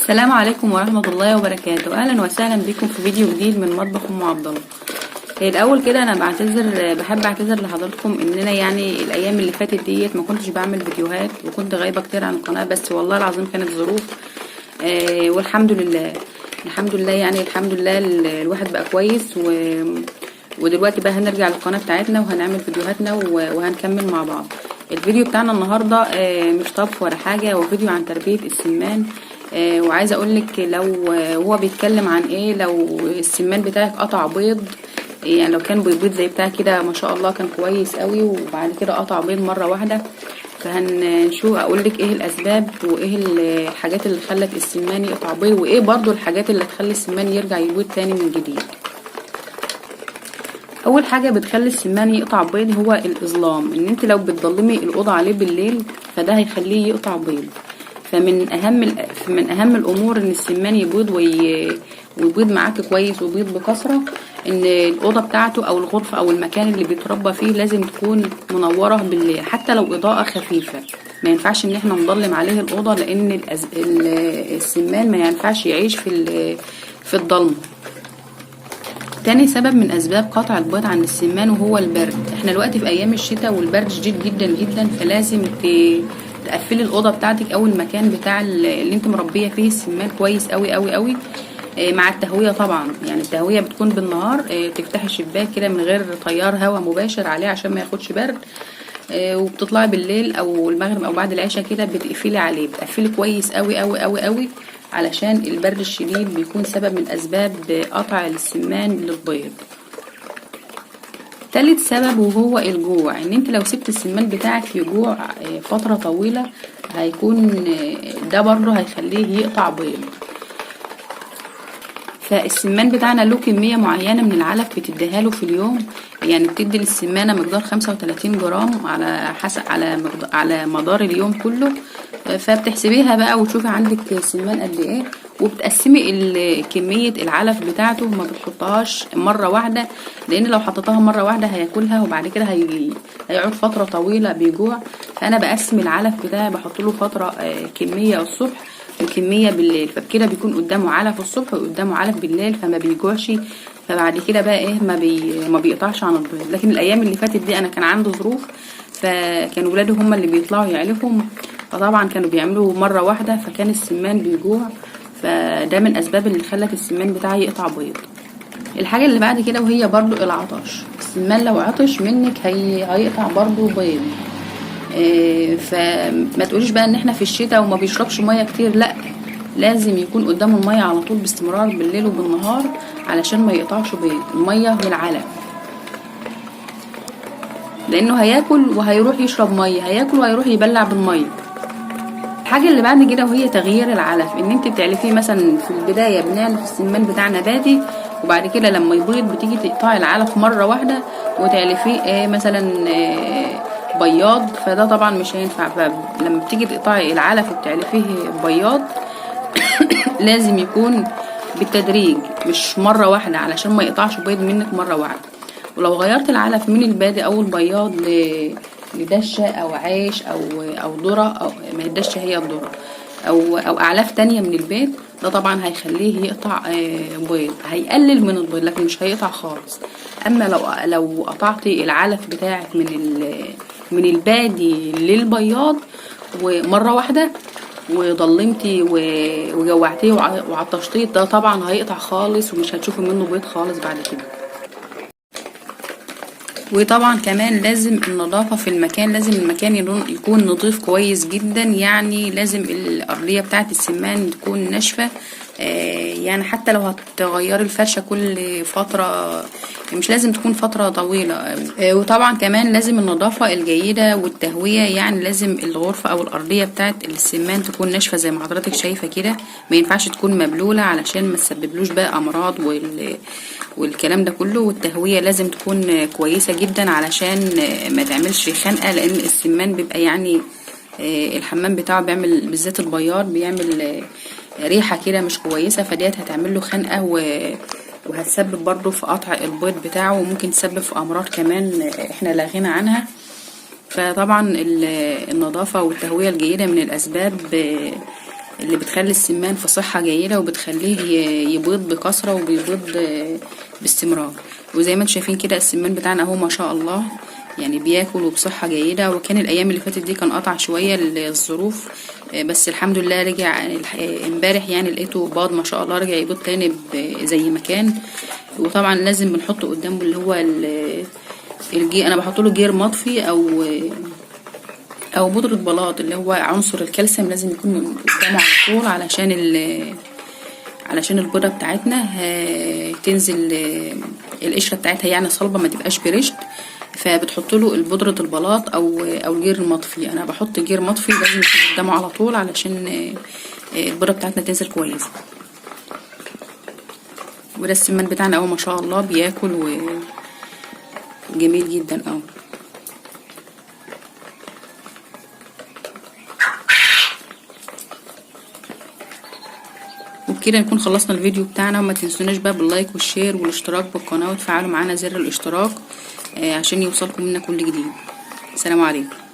السلام عليكم ورحمة الله وبركاته. اهلا وسهلا بكم في فيديو جديد من مطبخ ام عبد الله. الاول كده انا بحب اعتذر لحضراتكم ان انا يعني الايام اللي فاتت ديت ما كنتش بعمل فيديوهات وكنت غايبة كتير عن القناة، بس والله العظيم كانت ظروف. والحمد لله يعني الحمد لله الواحد بقى كويس ودلوقتي بقى هنرجع للقناة بتاعتنا وهنعمل فيديوهاتنا وهنكمل مع بعض. الفيديو بتاعنا النهاردة مش طبخ ولا حاجة، هو فيديو عن تربية السمان. وعايزه اقولك لو هو بيتكلم عن ايه، لو السمان بتاعك قطع بيض، يعني لو كان بيض زي بتاع كده ما شاء الله كان كويس قوي وبعد كده قطع بيض مره واحده، فهنشوف اقولك ايه الاسباب وايه الحاجات اللي خلت السمان يقطع بيض، وايه برضو الحاجات اللي تخلي السمان يرجع يبيض تاني من جديد. اول حاجه بتخلي السمان يقطع بيض هو الاظلام، ان انت لو بتضلمي الاوضه عليه بالليل فده هيخليه يقطع بيض. فمن اهم الامور ان السمان يبيض ويبيض معاك كويس ويبيض بكثره، ان الاوضه بتاعته او الغرفه او المكان اللي بيتربى فيه لازم تكون منوره بالليل، حتى لو اضاءه خفيفه. ما ينفعش ان احنا نضلم عليه الاوضه، لان السمان ما ينفعش يعيش في الضلمه. تاني سبب من اسباب قطع البيض عن السمان وهو البرد. احنا دلوقتي في ايام الشتاء والبرد شديد جدا جدا، فلازم تقفلي الاوضه بتاعتك او المكان بتاع اللي انت مربيه فيه السمان كويس قوي قوي قوي. مع التهويه طبعا، يعني التهويه بتكون بالنهار، تفتحي الشباك كده من غير تيار هواء مباشر عليه عشان ما ياخدش برد، وبتطلعي بالليل او المغرب او بعد العشاء كده بتقفلي عليه، بتقفلي كويس قوي قوي قوي قوي، علشان البرد الشديد بيكون سبب من اسباب قطع السمان للبيض. تالت سبب وهو الجوع، ان انت لو سبت السمان بتاعك يجوع فترة طويلة هيكون ده برضه هيخليه يقطع بيض. فالسمان بتاعنا له كمية معينة من العلف بتديها له في اليوم، يعني بتدي للسمانة مقدار 35 جرام على حسب على مدار اليوم كله. فبتحسبيها بقى وتشوفي عندك سمان قد ايه، وبتقسمي كمية العلف بتاعته، ما بتحطهاش مرة واحدة، لان لو حطيتها مرة واحدة هياكلها وبعد كده هيقعد فترة طويلة بيجوع. فانا بقسم العلف بتاعي، بحط له فترة كمية الصبح وكمية بالليل، فبكده بيكون قدامه علف الصبح وقدامه علف بالليل فما بيجوعش. فبعد كده بقى ايه ما بيقطعش عن البيض. لكن الايام اللي فاتت دي انا كان عندي ظروف، فكان ولاده هم اللي بيطلعوا يعلفهم، فطبعا كانوا بيعملوا مرة واحدة فكان السمان بيجوع، فده من الاسباب اللي خلت السمان بتاعي يقطع بيض. الحاجة اللي بعد كده وهي برضو العطش، السمان لو عطش منك هيقطع برضو بيض. فما تقوليش بقى ان احنا في الشتاء وما بيشربش ميه كتير، لا، لازم يكون قدامه الميه على طول باستمرار بالليل وبالنهار علشان ما يقطعش بيض. الميه والعلف، لانه هياكل وهيروح يشرب ميه، هياكل وهيروح يبلع بالميه. الحاجه اللي بعد كده وهي تغيير العلف، ان انت بتعلفيه مثلا في البدايه بنعلف السمان بتاعنا نباتي، وبعد كده لما يبيض بتيجي تقطعي العلف مره واحده وتعلفيه مثلا بياض، فده طبعا مش هينفع. فلما بتيجي تقطعي العلف وبتعلفيه بياض لازم يكون بالتدريج مش مره واحده علشان ما يقطعش بيض منك مره واحده. ولو غيرت العلف من البادي او البياض لدشه او عيش او ذره، او ما الدشه هي الذره، او اعلاف تانية من البيت، ده طبعا هيخليه يقطع بيض، هيقلل من البيض لكن مش هيقطع خالص. اما لو قطعتي العلف بتاعك من البادي للبياض ومره واحده وضلمتي وجوعتيه وعطشتيه، ده طبعا هيقطع خالص ومش هتشوفي منه بيض خالص بعد كده. وطبعا كمان لازم النظافة في المكان، لازم المكان يكون نظيف كويس جدا، يعني لازم الأرضية بتاعة السمان تكون ناشفة، يعني حتى لو هتغيري الفرشة كل فترة مش لازم تكون فترة طويلة. وطبعا كمان لازم النظافة الجيدة والتهوية، يعني لازم الغرفة او الارضية بتاعت السمان تكون ناشفة زي ما حضرتك شايفة كده، ما ينفعش تكون مبلولة علشان ما تسببلوش بقى امراض والكلام ده كله. والتهوية لازم تكون كويسة جدا علشان ما تعملش خنقة، لان السمان بيبقى يعني الحمام بتاعه بيعمل بالذات البياض بيعمل ريحة كده مش كويسة، فديت هتعمل له خنقة وهتسبب برضو في قطع البيض بتاعه، وممكن تسبب في امراض كمان احنا لا غنى عنها. فطبعا النظافة والتهوية الجيدة من الاسباب اللي بتخلي السمان في صحة جيدة وبتخليه يبيض بكثرة وبيبيض باستمرار. وزي ما انتم شايفين كده السمان بتاعنا اهو ما شاء الله يعني بياكل وبصحة جيدة. وكان الايام اللي فاتت دي كان قطع شوية الظروف، بس الحمد لله رجع امبارح يعني لقيته باض ما شاء الله، رجع يبيض تاني زي ما كان. وطبعا لازم بنحط قدامه اللي هو انا بحط له جير مطفي او بودرة بلاط اللي هو عنصر الكالسيوم، لازم يكون قدامه على طول علشان البيضة بتاعتنا تنزل القشرة بتاعتها يعني صلبة ما تبقاش برشت. فبتحط له البودرة البلاط او الجير المطفي. انا بحط جير مطفي لازم يكون قدامه على طول علشان البيضة بتاعتنا تنزل كويس. وده السمان بتاعنا اهو ما شاء الله بياكل وجميل جدا اهو. وبكده نكون خلصنا الفيديو بتاعنا. وما تنسوناش بقى باللايك والشير والاشتراك بالقناة وتفعلوا معانا زر الاشتراك عشان يوصلكم منا كل جديد. السلام عليكم.